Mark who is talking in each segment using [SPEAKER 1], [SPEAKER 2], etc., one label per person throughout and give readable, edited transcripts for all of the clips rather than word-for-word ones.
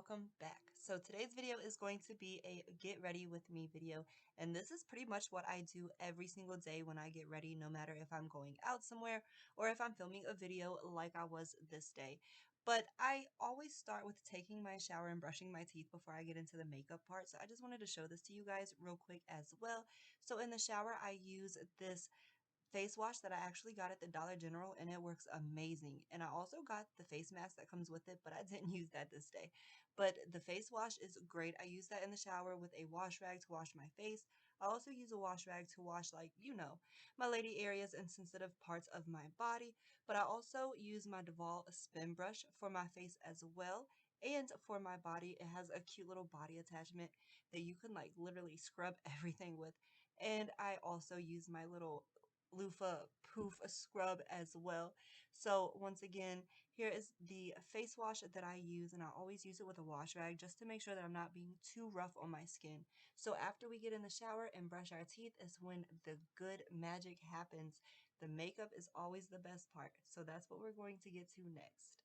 [SPEAKER 1] welcome back. So today's video is going to be a get ready with me video, and this is pretty much what I do every single day when I get ready, no matter if I'm going out somewhere or if I'm filming a video like I was this day. But I always start with taking my shower and brushing my teeth before I get into the makeup part, so I just wanted to show this to you guys real quick as well. So in the shower I use this face wash that I actually got at the Dollar General, and it works amazing. And I also got the face mask that comes with it, but I didn't use that this day. But the face wash is great. I use that in the shower with a wash rag to wash my face. I also use a wash rag to wash, like, my lady areas and sensitive parts of my body. But I also use my Duval spin brush for my face as well. And for my body, it has a cute little body attachment that you can like literally scrub everything with. And I also use my little loofah poof scrub as well. So once again, here is the face wash that I use, and I always use it with a wash rag just to make sure that I'm not being too rough on my skin. So after we get in the shower and brush our teeth is when the good magic happens. The makeup is always the best part, so that's what we're going to get to next.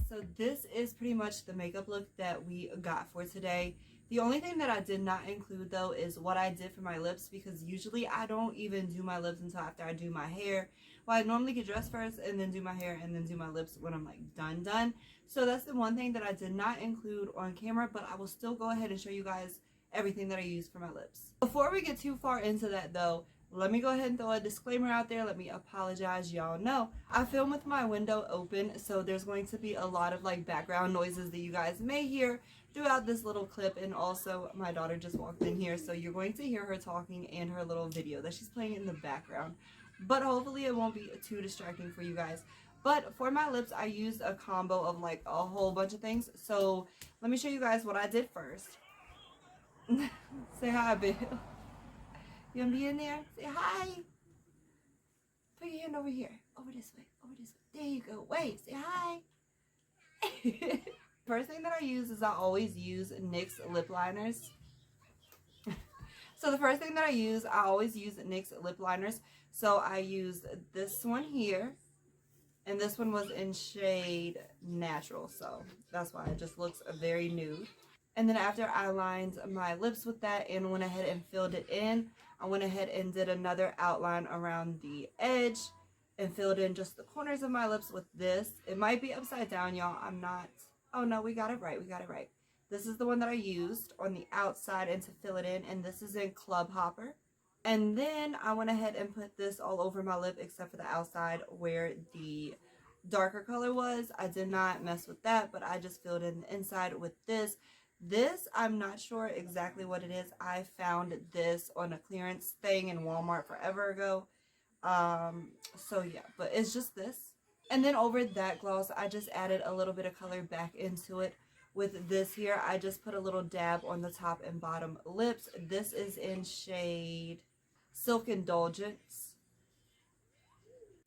[SPEAKER 1] So this is pretty much the makeup look that we got for today. The only thing that I did not include though is what I did for my lips, because usually I don't even do my lips until after I do my hair. Well, I normally get dressed first and then do my hair and then do my lips when I'm like done. So that's the one thing that I did not include on camera, but I will still go ahead and show you guys everything that I use for my lips. Before we get too far into that though, let me go ahead and throw a disclaimer out there. Let me apologize. Y'all know I film with my window open, so there's going to be a lot of like background noises that you guys may hear throughout this little clip. And also my daughter just walked in here, so you're going to hear her talking and her little video that she's playing in the background. But hopefully it won't be too distracting for you guys. But for my lips, I used a combo of like a whole bunch of things. So let me show you guys what I did first. Say hi, Bill. You wanna be in there? Say hi. Put your hand over here. Over this way. Over this way. There you go. Wait. Say hi. First thing that I use is I always use NYX lip liners. So the first thing that I always use NYX lip liners. So I used this one here. And this one was in shade Natural. So that's why it just looks very nude. And then after I lined my lips with that and went ahead and filled it in, I went ahead and did another outline around the edge and filled in just the corners of my lips with this. It might be upside down, y'all. I'm not. Oh, no, we got it right. We got it right. This is the one that I used on the outside and to fill it in. And this is in Club Hopper. And then I went ahead and put this all over my lip except for the outside where the darker color was. I did not mess with that, but I just filled in the inside with this. This, I'm not sure exactly what it is. I found this on a clearance thing in Walmart forever ago. So yeah, but it's just this. And then over that gloss, I just added a little bit of color back into it. With this here, I just put a little dab on the top and bottom lips. This is in shade Silk Indulgence.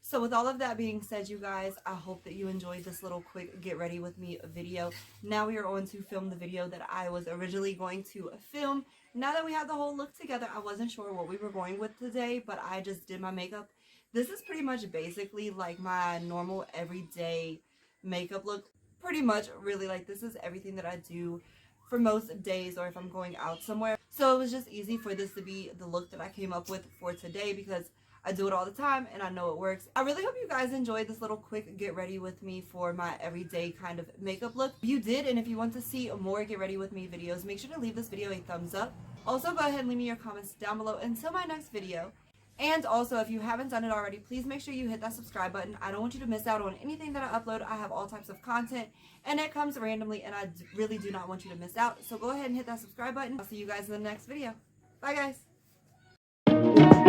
[SPEAKER 1] So with all of that being said, you guys, I hope that you enjoyed this little quick get ready with me video. Now we are on to film the video that I was originally going to film. Now that we have the whole look together, I wasn't sure what we were going with today, but I just did my makeup. This is pretty much basically like my normal everyday makeup look. Pretty much really like this is everything that I do for most days or if I'm going out somewhere. So it was just easy for this to be the look that I came up with for today because I do it all the time and I know it works. I really hope you guys enjoyed this little quick get ready with me for my everyday kind of makeup look. If you did, and if you want to see more get ready with me videos, make sure to leave this video a thumbs up. Also, go ahead and leave me your comments down below until my next video. And also, if you haven't done it already, please make sure you hit that subscribe button. I don't want you to miss out on anything that I upload. I have all types of content and it comes randomly and I really do not want you to miss out. So go ahead and hit that subscribe button. I'll see you guys in the next video. Bye guys.